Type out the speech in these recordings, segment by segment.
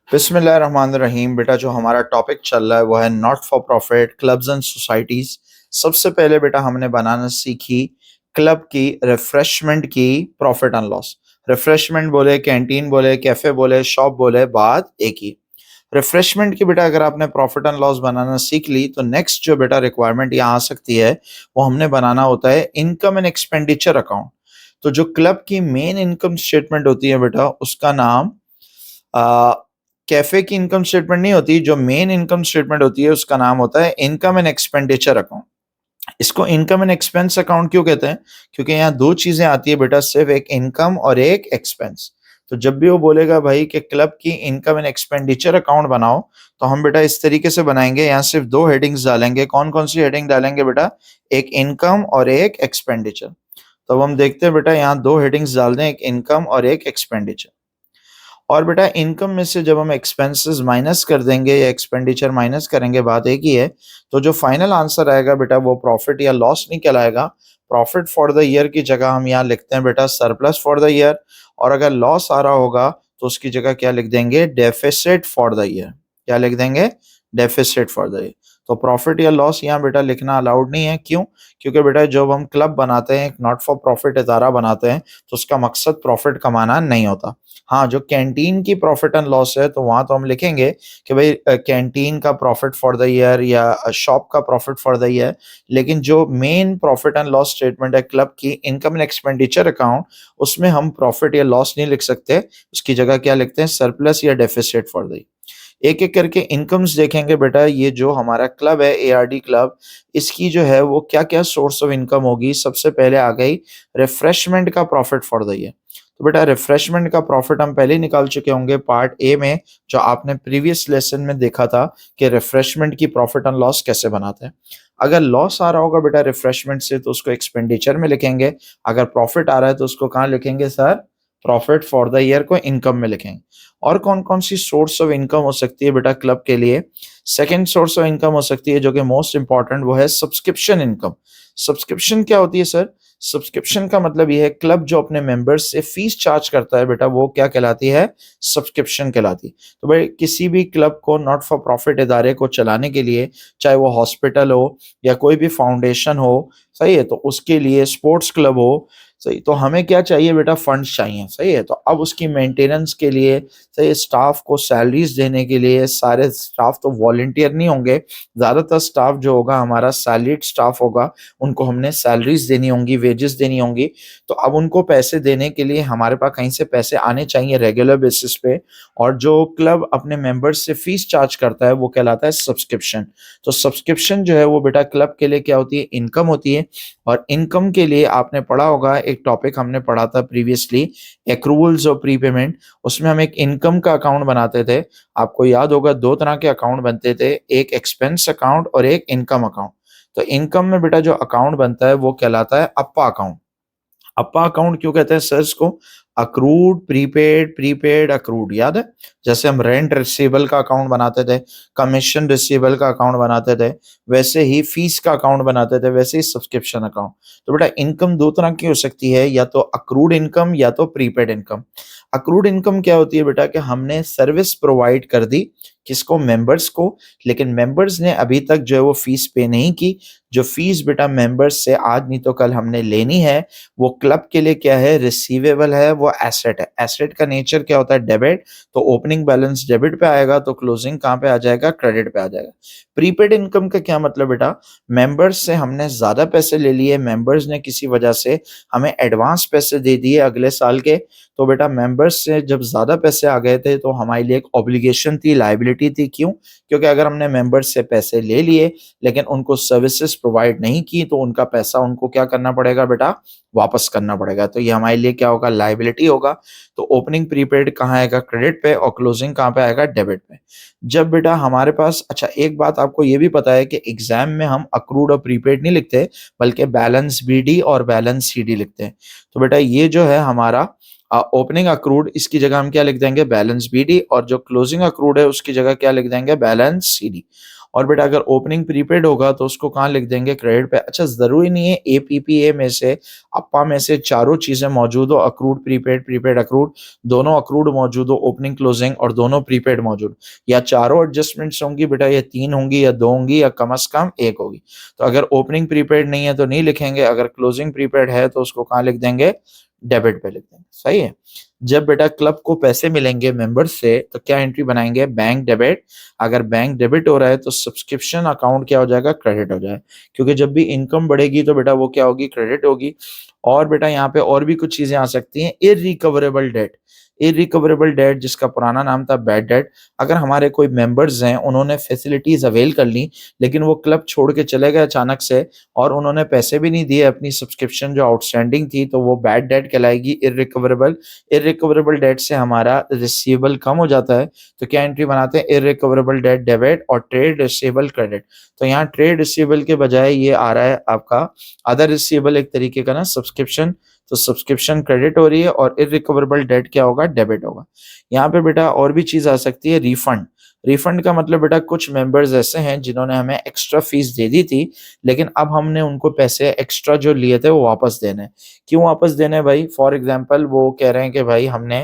बिस्मिल्लाहिर्रहमानिर्रहीम। बेटा जो हमारा टॉपिक चल रहा है वो है not for profit clubs and societies. सबसे पहले बेटा हमने बनाना सीखी क्लब की रिफ्रेशमेंट की प्रॉफिट एंड लॉस। रिफ्रेशमेंट बोले, कैंटीन बोले, कैफे बोले, शॉप बोले, बात एक ही। रिफ्रेशमेंट की बेटा अगर आपने प्रॉफिट एंड लॉस बनाना सीख ली तो नेक्स्ट जो बेटा रिक्वायरमेंट यहाँ आ सकती है वो हमने बनाना होता है इनकम एंड एक्सपेंडिचर अकाउंट। तो जो क्लब की मेन इनकम स्टेटमेंट होती है बेटा उसका नाम कैफे की इनकम स्टेटमेंट नहीं होती। जो मेन इनकम स्टेटमेंट होती है उसका नाम होता है इनकम एंड एक्सपेंडिचर अकाउंट। इसको इनकम एंड एक्सपेंस अकाउंट क्यों कहते हैं? क्योंकि यहाँ दो चीजें आती है बेटा, सिर्फ एक इनकम और एक एक्सपेंस। तो जब भी वो बोलेगा भाई कि क्लब की इनकम एंड एक्सपेंडिचर अकाउंट बनाओ तो हम बेटा इस तरीके से बनाएंगे। यहाँ सिर्फ दो हेडिंग्स डालेंगे। कौन कौन सी हेडिंग डालेंगे बेटा? एक इनकम और एक एक्सपेंडिचर। तो अब हम देखते हैं बेटा, यहाँ दो हेडिंग्स डाल दें, एक इनकम और एक एक्सपेंडिचर। और बेटा इनकम में से जब हम एक्सपेंसेस माइनस कर देंगे या एक्सपेंडिचर माइनस करेंगे, बात एक ही है। तो जो फाइनल आंसर आएगा बेटा वो प्रॉफिट या लॉस नहीं कहलाएगा। प्रॉफिट फॉर द ईयर की जगह हम यहाँ लिखते हैं बेटा सरप्लस फॉर द ईयर। और अगर लॉस आ रहा होगा तो उसकी जगह क्या लिख देंगे? Deficit for the year. क्या लिख देंगे? Deficit for the year. तो प्रॉफिट या लॉस यहाँ बेटा लिखना अलाउड नहीं है। क्यों? क्योंकि बेटा जब हम क्लब बनाते हैं, एक नॉट फॉर प्रॉफिट इदारा बनाते हैं, तो उसका मकसद प्रॉफिट कमाना नहीं होता। हाँ, जो कैंटीन की प्रॉफिट एंड लॉस है तो वहां तो हम लिखेंगे कि भाई कैंटीन का प्रॉफिट फॉर द ईयर या शॉप का प्रॉफिट फॉर द ईयर। लेकिन जो main profit and loss statement है क्लब की इनकम एंड एक्सपेंडिचर अकाउंट, उसमें हम प्रॉफिट या लॉस नहीं लिख सकते। उसकी जगह क्या लिखते हैं? सरप्लस या डेफिसिट फॉर द ईयर। एक एक करके इनकम्स देखेंगे बेटा। ये जो हमारा क्लब है एआरडी क्लब, इसकी जो है वो क्या क्या सोर्स ऑफ इनकम होगी। सबसे पहले आ गई रिफ्रेशमेंट का प्रॉफिट फॉर द ईयर। तो बेटा रिफ्रेशमेंट का प्रॉफिट हम पहले ही निकाल चुके होंगे पार्ट ए में, जो आपने प्रीवियस लेसन में देखा था कि रिफ्रेशमेंट की प्रॉफिट एंड लॉस कैसे बनाते हैं। अगर लॉस आ रहा होगा बेटा रिफ्रेशमेंट से तो उसको एक्सपेंडिचर में लिखेंगे। अगर प्रॉफिट आ रहा है तो उसको कहाँ लिखेंगे sir? Profit for the year को इनकम में लिखेंगे। और कौन कौन सी सोर्स ऑफ इनकम हो सकती है बेटा क्लब के लिए? सेकेंड सोर्स ऑफ इनकम हो सकती है जो कि मोस्ट इंपॉर्टेंट, वो है सब्सक्रिप्शन इनकम। सब्सक्रिप्शन क्या होती है सर? सब्सक्रिप्शन का मतलब ये है क्लब जो अपने मेंबर्स से फीस चार्ज करता है बेटा, वो क्या कहलाती है? सब्सक्रिप्शन कहलाती है। तो भाई किसी भी क्लब को, नॉट फॉर प्रॉफिट इदारे को चलाने के लिए, चाहे वो हॉस्पिटल हो या कोई भी फाउंडेशन हो, सही है, तो उसके लिए स्पोर्ट्स क्लब हो, सही, तो हमें क्या चाहिए बेटा? फंड्स चाहिए, सही है। तो अब उसकी मेंटेनेंस के लिए, सही, स्टाफ को सैलरीज देने के लिए, सारे स्टाफ तो वॉलंटियर नहीं होंगे, ज्यादातर स्टाफ जो होगा हमारा सैलरीड स्टाफ होगा, उनको हमने सैलरीज देनी होंगी, वेजेस देनी होंगी। तो अब उनको पैसे देने के लिए हमारे पास कहीं से पैसे आने चाहिए रेगुलर बेसिस पे। और जो क्लब अपने मेंबर्स से फीस चार्ज करता है वो कहलाता है सब्सक्रिप्शन। तो सब्सक्रिप्शन जो है वो बेटा क्लब के लिए क्या होती है? इनकम होती है। और इनकम के लिए आपने पढ़ा होगा, एक टॉपिक हमने पढ़ा था प्रीवियसली, एक्रूवल्स और प्रीपेमेंट। उसमें हम एक इनकम का अकाउंट बनाते थे। आपको याद होगा दो तरह के अकाउंट बनते थे, एक एक्सपेंस अकाउंट और एक इनकम अकाउंट। तो इनकम में बेटा जो अकाउंट बनता है वो कहलाता है अप्पा अकाउंट। अप्पा अकाउंट क्यों कहते हैं सर इसको? अक्रूड, प्रीपेड, प्रीपेड, अक्रूड, याद है? जैसे हम रेंट रिसीवेबल का अकाउंट बनाते थे, कमीशन रिसीवेबल का अकाउंट बनाते थे, वैसे ही फीस का अकाउंट बनाते थे, वैसे ही सब्सक्रिप्शन अकाउंट। तो बेटा इनकम दो तरह की हो सकती है, या तो अक्रूड इनकम या तो प्रीपेड इनकम। अक्रूड इनकम क्या होती है बेटा? कि हमने सर्विस प्रोवाइड कर दी, किसको? मेंबर्स को। लेकिन मेंबर्स ने अभी तक जो है वो फीस पे नहीं की। जो फीस बेटा मेंबर्स से आज नहीं तो कल हमने लेनी है, वो क्लब के लिए क्या है? रिसीवेबल है, वो एसेट है। एसेट का नेचर क्या होता है? डेबिट। तो ओपनिंग बैलेंस डेबिट पे आएगा तो क्लोजिंग कहाँ पे आ जाएगा? क्रेडिट पे आ जाएगा। प्रीपेड इनकम का क्या मतलब बेटा? मेंबर्स से हमने ज्यादा पैसे ले लिए, मेंबर्स ने किसी वजह से हमें एडवांस पैसे दे दिए अगले साल के। तो बेटा मेंबर्स से जब ज्यादा पैसे आ गए थे तो हमारे लिए एक ऑब्लिगेशन थी, लायबिलिटी थी। क्यों? क्योंकि अगर हमने मेंबर्स से पैसे ले लिए लेकिन उनको सर्विसेज प्रोवाइड नहीं की तो उनका पैसा उनको क्या करना पड़ेगा बेटा? वापस करना पड़ेगा। तो ये हमारे लिए क्या होगा? लायबिलिटी होगा। तो ओपनिंग प्रीपेड कहाँ आएगा? क्रेडिट पे। और क्लोजिंग कहाँ पे आएगा? डेबिट पे। जब बेटा हमारे पास, अच्छा एक बात आपको ये भी पता है कि एग्जाम में हम अक्रूड और प्रीपेड नहीं लिखते, बल्कि बैलेंस बीडी और बैलेंस सीडी लिखते हैं। तो बेटा ये जो है हमारा ओपनिंग अक्रूड, इसकी जगह हम क्या लिख देंगे? Balance BD. और जो क्लोजिंग अक्रूड है उसकी जगह क्या लिख देंगे? Balance CD. और बेटा अगर ओपनिंग प्रीपेड होगा तो उसको कहाँ लिख देंगे, क्रेडिट पे। अच्छा, ज़रूरी नहीं है एपीपीए में से, अप्पा में से चारों चीज़ें मौजूद हो, अक्रूड प्रीपेड, प्रीपेड अक्रूड, दोनों अक्रूड मौजूद हो, ओपनिंग क्लोजिंग और दोनों प्रीपेड मौजूद, या चारों एडजस्टमेंट्स होंगी बेटा, या 3 होंगी या 2 होंगी या कम से कम 1 होगी। तो अगर ओपनिंग प्रीपेड नहीं है तो नहीं लिखेंगे, अगर क्लोजिंग प्रीपेड है तो उसको कहाँ लिख देंगे, डेबिट पे लिख देंगे। सही है। जब बेटा क्लब को पैसे मिलेंगे मेंबर्स से तो क्या एंट्री बनाएंगे, बैंक डेबिट। अगर बैंक डेबिट हो रहा है तो सब्सक्रिप्शन अकाउंट क्या हो जाएगा, क्रेडिट हो जाएगा, क्योंकि जब भी इनकम बढ़ेगी तो बेटा वो क्या होगी, क्रेडिट होगी। और बेटा यहाँ पे और भी कुछ चीजें आ सकती हैं, इररिकवरेबल डेट। इररिकवरेबल डेट जिसका पुराना नाम था बैड डेट। अगर हमारे कोई मेंबर्स हैं, उन्होंने फैसिलिटीज अवेल कर ली लेकिन वो क्लब छोड़ के चले गए अचानक से, और उन्होंने पैसे भी नहीं दिए अपनी सब्सक्रिप्शन जो आउटस्टैंडिंग थी, तो वो बैड डेट कहलाएगी, इररिकवरेबल। इररिकवरेबल डेट से हमारा रिसीवेबल कम हो जाता है, तो क्या एंट्री बनाते हैं, इररिकवरेबल डेट डेबिट और ट्रेड रिसीवेबल क्रेडिट। तो यहाँ ट्रेड रिसीवेबल के बजाय ये आ रहा है आपका अदर रिसीवेबल, एक तरीके का ना सब्सक्रिप्शन। तो सब्सक्रिप्शन क्रेडिट हो रही है और इररिकवरेबल डेट क्या होगा, डेबिट होगा। यहाँ पे बेटा और भी चीज आ सकती है, रिफंड। रिफंड का मतलब बेटा कुछ मेंबर्स ऐसे हैं जिन्होंने हमें एक्स्ट्रा फीस दे दी थी, लेकिन अब हमने उनको पैसे एक्स्ट्रा जो लिए थे वो वापस देने। क्यों वापस देने भाई, फॉर एग्जांपल वो कह रहे हैं कि भाई हमने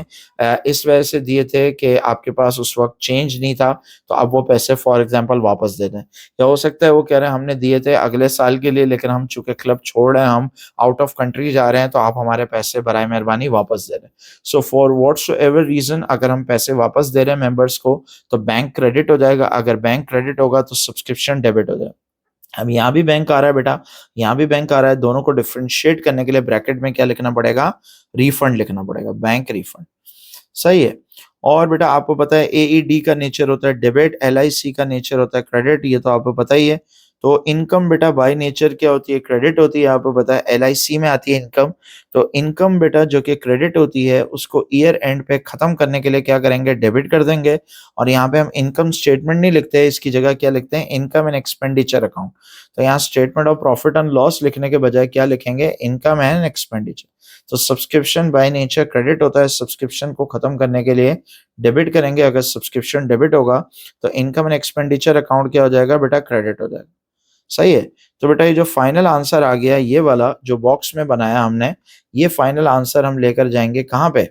इस वजह से दिए थे कि आपके पास उस वक्त चेंज नहीं था, तो अब वो पैसे फॉर एग्जांपल वापस दे दें। या हो सकता है वो कह रहे हैं हमने दिए थे अगले साल के लिए, लेकिन हम चूंकि क्लब छोड़ रहे हैं, हम आउट ऑफ कंट्री जा रहे हैं, तो आप हमारे पैसे बराए मेहरबानी वापस दे दें। So for whatso ever reason अगर हम पैसे वापस दे रहे हैं मेंबर्स को तो बैंक क्रेडिट हो जाएगा, अगर बैंक क्रेडिट होगा तो सब्सक्रिप्शन डेबिट हो जाएगा। अब यहाँ भी बैंक आ रहा है बेटा, यहाँ भी बैंक आ रहा है, दोनों को डिफरेंशिएट करने के लिए ब्रैकेट में क्या लिखना पड़ेगा, रिफंड लिखना पड़ेगा, बैंक रिफंड। सही है। और बेटा आपको पता है एईडी का नेचर होता है डेबिट, एलआईसी का नेचर होता है क्रेडिट, ये तो आपको पता ही है। तो इनकम बेटा बाय नेचर क्या होती है, क्रेडिट होती है, आपको पता है एलआईसी में आती है इनकम। तो इनकम बेटा जो कि क्रेडिट होती है उसको ईयर एंड पे खत्म करने के लिए क्या करेंगे, डेबिट कर देंगे। और यहाँ पे हम इनकम स्टेटमेंट नहीं लिखते हैं, इसकी जगह क्या लिखते हैं, इनकम एंड एक्सपेंडिचर अकाउंट। तो यहाँ statement of profit and loss लिखने के बजाय क्या लिखेंगे, इनकम एंड एक्सपेंडिचर। तो सब्सक्रिप्शन बाय नेचर क्रेडिट होता है, सब्सक्रिप्शन को खत्म करने के लिए डेबिट करेंगे। अगर सब्सक्रिप्शन डेबिट होगा तो इनकम एंड एक्सपेंडिचर अकाउंट क्या हो जाएगा बेटा, क्रेडिट हो जाएगा। सही है। तो बेटा ये जो फाइनल आंसर आ गया, ये वाला जो बॉक्स में बनाया हमने, ये फाइनल आंसर हम लेकर जाएंगे कहाँ पे,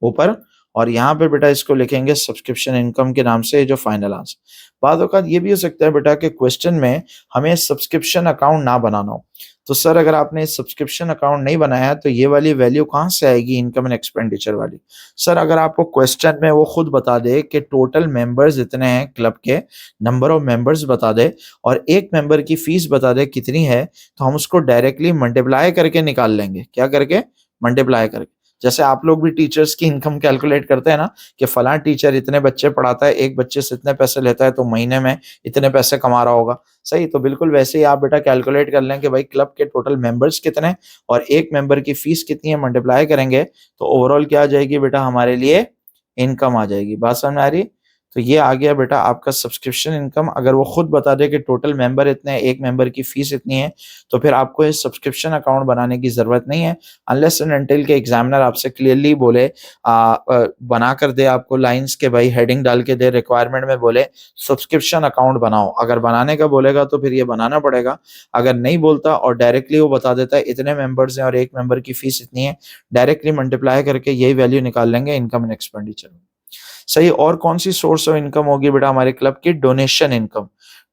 ऊपर। और यहाँ पे बेटा इसको लिखेंगे सब्सक्रिप्शन इनकम के नाम से, जो फाइनल आंसर। बाद औक़ात ये भी हो सकता है बेटा कि क्वेश्चन में हमें सब्सक्रिप्शन अकाउंट ना बनाना हो, तो सर अगर आपने सब्सक्रिप्शन अकाउंट नहीं बनाया तो ये वाली वैल्यू कहाँ से आएगी, इनकम एंड एक्सपेंडिचर वाली। सर अगर आपको क्वेश्चन में वो खुद बता दे कि टोटल मेंबर्स इतने हैं क्लब के, नंबर ऑफ मेंबर्स बता दे और एक मेंबर की फीस बता दे कितनी है, तो हम उसको डायरेक्टली मल्टीप्लाई करके निकाल लेंगे। क्या करके, मल्टीप्लाई करके। जैसे आप लोग भी टीचर्स की इनकम कैलकुलेट करते हैं ना, कि फलां टीचर इतने बच्चे पढ़ाता है, एक बच्चे से इतने पैसे लेता है, तो महीने में इतने पैसे कमा रहा होगा। सही, तो बिल्कुल वैसे ही आप बेटा कैलकुलेट कर लें कि भाई क्लब के टोटल मेंबर्स कितने और एक मेंबर की फीस कितनी है, मल्टीप्लाई करेंगे तो ओवरऑल क्या आ जाएगी बेटा, हमारे लिए इनकम आ जाएगी। बात समझ आ रही है। तो ये आ गया बेटा आपका सब्सक्रिप्शन इनकम। अगर वो खुद बता दे कि टोटल मेंबर इतने हैं, एक मेंबर की फीस इतनी है, तो फिर आपको इस सब्सक्रिप्शन अकाउंट बनाने की जरूरत नहीं है, अनलेस एंड अनटिल के एग्जामिनर आपसे क्लियरली बोले, बना कर दे आपको लाइंस के, भाई हेडिंग डाल के दे, रिक्वायरमेंट में बोले सब्सक्रिप्शन अकाउंट बनाओ। अगर बनाने का बोलेगा तो फिर ये बनाना पड़ेगा। अगर नहीं बोलता और डायरेक्टली वो बता देता है इतने मेंबर्स हैं और एक मेंबर की फीस इतनी है, डायरेक्टली मल्टीप्लाई करके यही वैल्यू निकाल लेंगे इनकम एंड एक्सपेंडिचर। सही। और कौन सी सोर्स ऑफ इनकम होगी बेटा हमारे क्लब की, डोनेशन इनकम।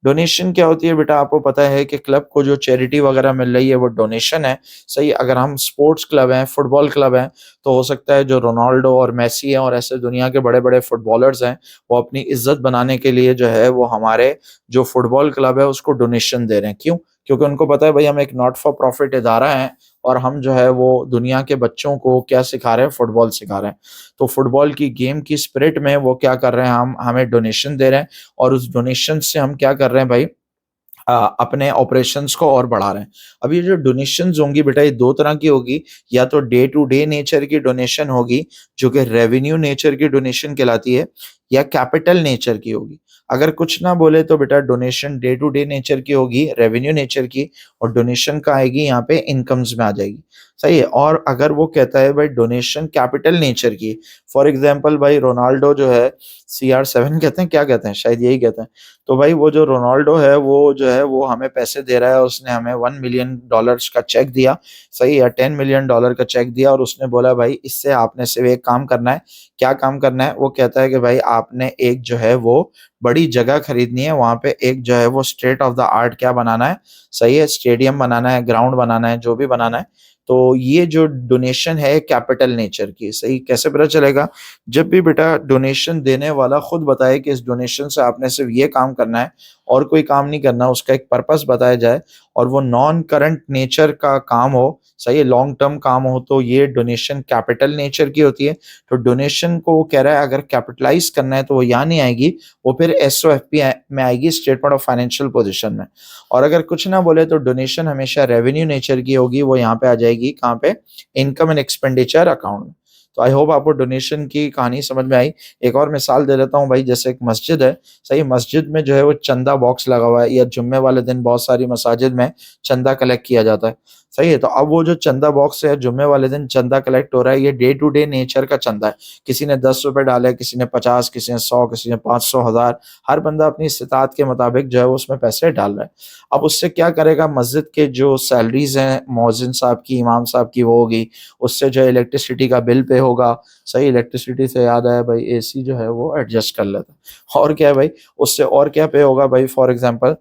डोनेशन क्या होती है बेटा, आपको पता है कि क्लब को जो चैरिटी वगैरह मिल रही है वो डोनेशन है। सही। अगर हम स्पोर्ट्स क्लब हैं, फुटबॉल क्लब हैं, तो हो सकता है जो रोनाल्डो और मेसी हैं और ऐसे दुनिया के बड़े बड़े फुटबॉलर्स हैं, वो अपनी इज्जत बनाने के लिए जो है वो हमारे जो फुटबॉल क्लब है उसको डोनेशन दे रहे हैं। क्यों? क्योंकि उनको पता है भाई हम एक नॉट फॉर प्रॉफिट इदारा हैं और हम जो है वो दुनिया के बच्चों को क्या सिखा रहे हैं, फुटबॉल सिखा रहे हैं। तो फुटबॉल की गेम की स्पिरिट में वो क्या कर रहे हैं, हम हमें डोनेशन दे रहे हैं और उस डोनेशन से हम क्या कर रहे हैं भाई, अपने ऑपरेशंस को और बढ़ा रहे हैं। अब ये जो डोनेशंस होंगी बेटा ये दो तरह की होगी, या तो डे टू डे नेचर की डोनेशन होगी जो कि रेवेन्यू नेचर की डोनेशन कहलाती है, या कैपिटल नेचर की होगी। अगर कुछ ना बोले तो बेटा donation day to day nature की होगी, रेवेन्यू नेचर की, और डोनेशन का आएगी यहाँ पे इनकम्स में आ जाएगी। सही है। और अगर वो कहता है भाई डोनेशन कैपिटल नेचर की, फॉर एग्जांपल भाई रोनाल्डो जो है, CR7 कहते हैं, क्या कहते हैं, शायद यही कहते हैं। तो भाई वो जो रोनाल्डो है वो जो है वो हमें पैसे दे रहा है, उसने हमें $1 मिलियन का चेक दिया, सही है, $10 मिलियन का चेक दिया, और उसने बोला भाई इससे आपने सिर्फ एक काम करना है। क्या काम करना है? वो कहता है कि भाई आपने एक जो है वो बड़ी जगह खरीदनी है, वहां पे एक जो है वो स्टेट ऑफ द आर्ट क्या बनाना है, सही है, स्टेडियम बनाना है, ग्राउंड बनाना है, जो भी बनाना है। तो ये जो डोनेशन है कैपिटल नेचर की, सही। कैसे पता चलेगा? जब भी बेटा डोनेशन देने वाला खुद बताए कि इस डोनेशन से आपने सिर्फ ये काम करना है और कोई काम नहीं करना, उसका एक पर्पस बताया जाए, और वो नॉन करंट नेचर का काम हो, सही है, लॉन्ग टर्म काम हो, तो ये डोनेशन कैपिटल नेचर की होती है। तो डोनेशन को वो कह रहा है अगर कैपिटलाइज करना है तो वो यहाँ नहीं आएगी, वो फिर SOFP में आएगी, स्टेटमेंट ऑफ फाइनेंशियल पोजीशन में। और अगर कुछ ना बोले तो डोनेशन हमेशा रेवेन्यू नेचर की होगी, वो यहाँ पे आ जाएगी, कहाँ पे? इनकम एंड एक्सपेंडिचर अकाउंट में। तो आई होप आपको डोनेशन की कहानी समझ में आई। एक और मिसाल दे देता हूँ भाई, जैसे एक मस्जिद है, सही, मस्जिद में जो है वो चंदा बॉक्स लगा हुआ है, या जुम्मे वाले दिन बहुत सारी मसाजिद में चंदा कलेक्ट किया जाता है, सही है। तो अब वो जो चंदा बॉक्स है, जुम्मे वाले दिन चंदा कलेक्ट हो रहा है, ये डे टू डे नेचर का चंदा है। किसी ने 10 रुपए डाले, किसी ने 50, किसी ने 100, किसी ने 500, 1000, हर बंदा अपनी इस्तिताअत के मुताबिक जो है वो उसमें पैसे डाल रहा है। अब उससे क्या करेगा? मस्जिद के जो सैलरीज हैं मौजिन साहब की, इमाम साहब की, वो होगी, उससे जो है इलेक्ट्रिसिटी का बिल पे होगा, सही। इलेक्ट्रिसिटी से याद आया भाई, AC जो है वो एडजस्ट कर लेता है। और क्या है भाई? उससे और क्या पे होगा भाई, फॉर एग्जांपल,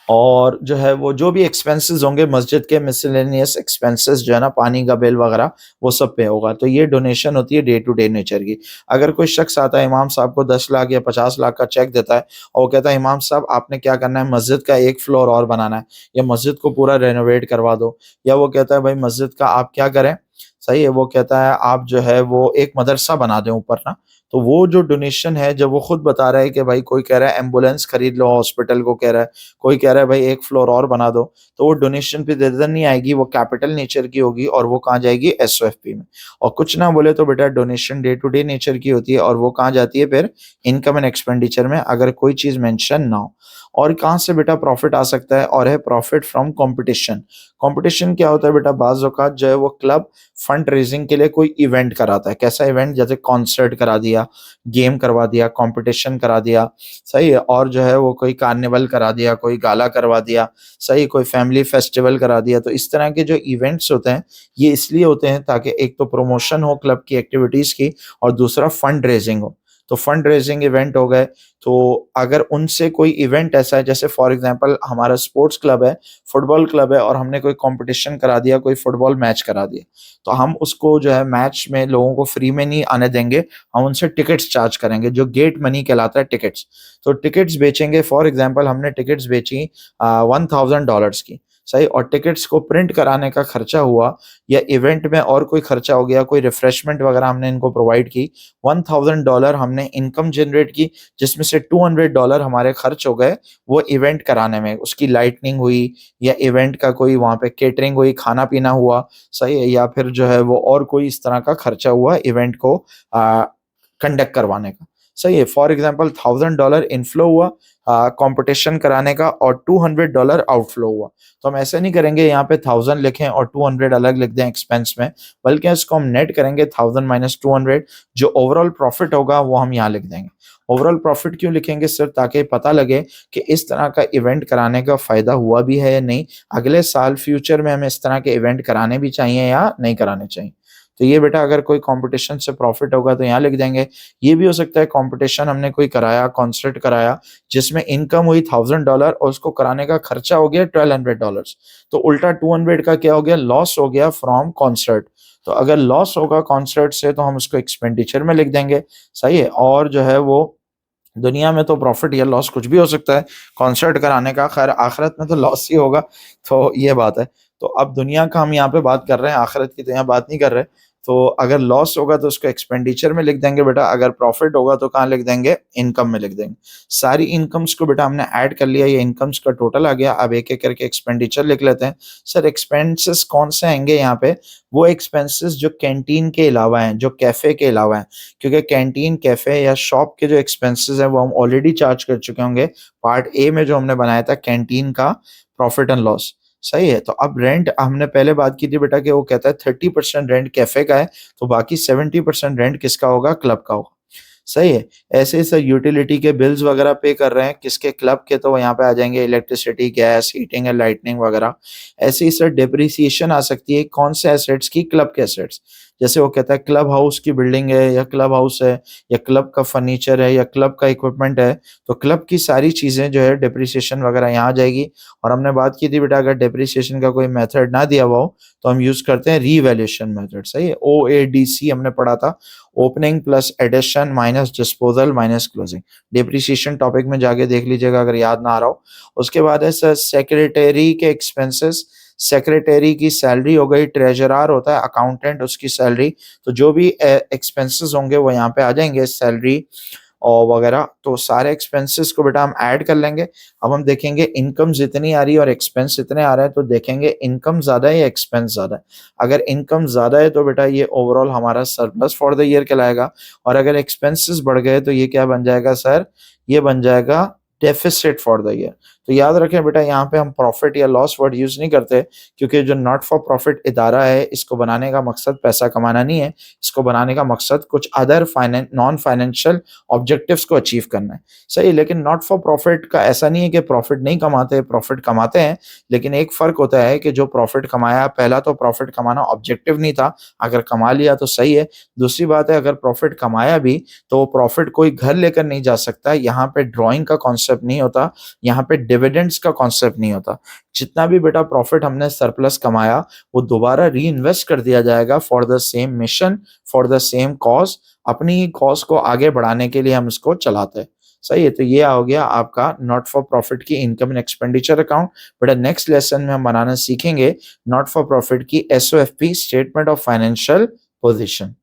और जो है वो जो भी एक्सपेंसेस होंगे मस्जिद के, मिसलेनियस एक्सपेंसेस जो है ना, पानी का बिल वगैरह, वो सब पे होगा। तो ये डोनेशन होती है डे टू डे नेचर की। अगर कोई शख्स आता है इमाम साहब को 10 लाख या 50 लाख का चेक देता है, और वो कहता है इमाम साहब आपने क्या करना है, मस्जिद का एक फ्लोर और बनाना है, या मस्जिद को पूरा रेनोवेट करवा दो, या वो कहता है भाई मस्जिद का आप क्या करें, सही है, वो कहता है आप जो है वो एक मदरसा बना दें ऊपर ना। तो वो जो डोनेशन है, जब वो खुद बता रहा है कि भाई कोई कह रहा है एम्बुलेंस खरीद लो, हॉस्पिटल को कह रहा है, कोई कह रहा है भाई एक फ्लोर और बना दो, तो वो डोनेशन पे दे नहीं आएगी, वो कैपिटल नेचर की होगी, और वो कहाँ जाएगी? SOFP में। और कुछ ना बोले तो बेटा donation day to day nature की होती है, और वो कहाँ जाती है फिर? इनकम एंड एक्सपेंडिचर में, अगर कोई चीज मेंशन ना हो। और कहाँ से बेटा प्रॉफिट आ सकता है? और है प्रॉफिट फ्रॉम कंपटीशन। कंपटीशन क्या होता है बेटा? बाज औकात जो है वो क्लब फंड रेजिंग के लिए कोई इवेंट कराता है। कैसा इवेंट? जैसे कॉन्सर्ट करा दिया, गेम करवा दिया, कंपटीशन करा दिया, सही है, और जो है वो कोई कार्निवल करा दिया, कोई गाला करवा दिया, सही, कोई फैमिली फेस्टिवल करा दिया। तो इस तरह के जो इवेंट्स होते हैं, ये इसलिए होते हैं ताकि एक तो प्रमोशन हो क्लब की एक्टिविटीज की, और दूसरा फंड रेजिंग हो। तो फंड रेजिंग इवेंट हो गए। तो अगर उनसे कोई इवेंट ऐसा है, जैसे फॉर एग्जांपल हमारा स्पोर्ट्स क्लब है, फुटबॉल क्लब है, और हमने कोई कंपटीशन करा दिया, कोई फुटबॉल मैच करा दिया, तो हम उसको जो है मैच में लोगों को फ्री में नहीं आने देंगे, हम उनसे टिकट्स चार्ज करेंगे, जो गेट मनी कहलाता है, टिकट्स। तो टिकट्स बेचेंगे, फॉर एग्जांपल हमने टिकट्स बेची $1000 की, सही, और टिकट्स को प्रिंट कराने का खर्चा हुआ, या इवेंट में और कोई खर्चा हो गया, कोई रिफ्रेशमेंट वगैरह हमने इनको प्रोवाइड की, $1000 हमने इनकम जनरेट की, जिसमें से $200 हमारे खर्च हो गए वो इवेंट कराने में, उसकी लाइटनिंग हुई, या इवेंट का कोई वहां पे केटरिंग हुई, खाना पीना हुआ, सही है, या फिर जो है वो और कोई इस तरह का खर्चा हुआ इवेंट को कंडक्ट करवाने का, सही है। फॉर एग्जाम्पल $1000 इनफ्लो हुआ कंपटीशन कराने का, और $200 आउटफ्लो हुआ। तो हम ऐसे नहीं करेंगे यहाँ पे 1000 लिखें और 200 अलग लिख दें एक्सपेंस में, बल्कि इसको हम नेट करेंगे 1000 माइनस 200, जो ओवरऑल प्रॉफिट होगा वो हम यहाँ लिख देंगे। ओवरऑल प्रॉफिट क्यों लिखेंगे? सिर्फ ताकि पता लगे कि इस तरह का इवेंट कराने का फायदा हुआ भी है या नहीं, अगले साल फ्यूचर में हमें इस तरह के इवेंट कराने भी चाहिए या नहीं कराने चाहिए। तो ये बेटा अगर कोई कंपटीशन से प्रॉफिट होगा तो यहाँ लिख देंगे। ये भी हो सकता है कंपटीशन हमने कोई कराया, कॉन्सर्ट कराया, जिसमें इनकम हुई $1000 और उसको कराने का खर्चा हो गया $1200, तो उल्टा 200 का क्या हो गया? लॉस हो गया फ्रॉम कॉन्सर्ट। तो अगर लॉस होगा कॉन्सर्ट से तो हम उसको एक्सपेंडिचर में लिख देंगे, सही है। और जो है वो दुनिया में तो प्रॉफिट या लॉस कुछ भी हो सकता है, कॉन्सर्ट कराने का, खैर आखिरत में तो लॉस ही होगा। तो ये बात है। तो अब दुनिया का हम यहाँ पे बात कर रहे हैं, आखिरत की तो यहाँ बात नहीं कर रहे। तो अगर लॉस होगा तो उसको एक्सपेंडिचर में लिख देंगे बेटा, अगर प्रॉफिट होगा तो कहाँ लिख देंगे, इनकम में लिख देंगे। सारी इनकम्स को बेटा हमने ऐड कर लिया, ये इनकम्स का टोटल आ गया। अब एक एक करके एक्सपेंडिचर लिख लेते हैं। सर एक्सपेंसेस कौन से आएंगे यहाँ पे, वो एक्सपेंसेस जो कैंटीन के अलावा हैं, जो कैफे के अलावा हैं, क्योंकि कैंटीन, कैफे या शॉप के जो एक्सपेंसेस हैं वो हम ऑलरेडी चार्ज कर चुके होंगे पार्ट ए में, जो हमने बनाया था कैंटीन का प्रॉफिट एंड लॉस। सही है। तो अब रेंट हमने पहले बात की थी बेटा कि वो कहता है 30% रेंट कैफे का है, तो बाकी 70% रेंट किसका होगा, क्लब का होगा। सही है। ऐसे ही सर यूटिलिटी के बिल्स वगैरह पे कर रहे हैं किसके, क्लब के, तो यहाँ पे आ जाएंगे electricity, gas, heating and lightning वगैरह। ऐसे ही सर डिप्रिसिएशन आ सकती है कौन से एसेट्स की, क्लब के एसेट्स। जैसे वो कहता है क्लब हाउस की बिल्डिंग है या क्लब हाउस है या क्लब का फर्नीचर है या क्लब का इक्विपमेंट है, तो क्लब की सारी चीजें जो है डिप्रिसिएशन वगैरह यहाँ आ जाएगी। और हमने बात की थी बेटा अगर डिप्रिसिएशन का कोई मेथड ना दिया हुआ हो तो हम यूज करते हैं रीवैल्यूएशन मेथड। सही है। OADC हमने पढ़ा था, opening plus addition minus disposal minus closing. Depreciation topic में जाके देख लीजिएगा अगर याद ना आ रहा हो। उसके बाद है सर सेक्रेटरी के एक्सपेंसेस। सेक्रेटरी की सैलरी हो गई, ट्रेजरर होता है अकाउंटेंट, उसकी सैलरी। तो जो भी एक्सपेंसेस होंगे वो यहाँ पे आ जाएंगे, सैलरी और वगैरह। तो सारे एक्सपेंसेस को बेटा हम ऐड कर लेंगे। अब हम देखेंगे इनकम जितनी आ रही है और एक्सपेंस इतने आ रहे हैं, तो देखेंगे इनकम ज्यादा है या एक्सपेंस ज्यादा है। अगर इनकम ज्यादा है तो बेटा ये ओवरऑल हमारा सरप्लस फॉर द ईयर कहलाएगा, और अगर एक्सपेंसेस बढ़ गए तो ये क्या बन जाएगा सर, ये बन जाएगा डेफिसिट फॉर द ईयर। तो याद रखें बेटा यहाँ पे हम प्रॉफिट या लॉस वर्ड यूज नहीं करते, क्योंकि जो नॉट फॉर प्रॉफिट इदारा है इसको बनाने का मकसद पैसा कमाना नहीं है, इसको बनाने का मकसद कुछ अदर नॉन फाइनेंशियल ऑब्जेक्टिव्स को अचीव करना है। सही। लेकिन नॉट फॉर प्रॉफिट का ऐसा नहीं है कि प्रॉफिट नहीं कमाते, प्रॉफिट कमाते हैं, लेकिन एक फर्क होता है कि जो प्रॉफिट कमाया, पहला तो प्रॉफिट कमाना ऑब्जेक्टिव नहीं था, अगर कमा लिया तो सही है। दूसरी बात है अगर प्रॉफिट कमाया भी तो प्रॉफिट कोई घर लेकर नहीं जा सकता, यहाँ पे ड्रॉइंग का कॉन्सेप्ट नहीं होता, यहाँ पे डिविडेंड्स का कॉन्सेप्ट नहीं होता। जितना भी बेटा प्रॉफिट हमने सरप्लस कमाया वो दोबारा री इन्वेस्ट कर दिया जाएगा for the same mission, for the same cause. अपनी कॉज को आगे बढ़ाने के लिए हम इसको चलाते हैं। सही है। तो ये हो गया आपका नॉट फॉर प्रॉफिट की इनकम एंड एक्सपेंडिचर अकाउंट। बेटा नेक्स्ट लेसन में हम बनाना सीखेंगे नॉट फॉर प्रॉफिट की SOFP, statement of financial position.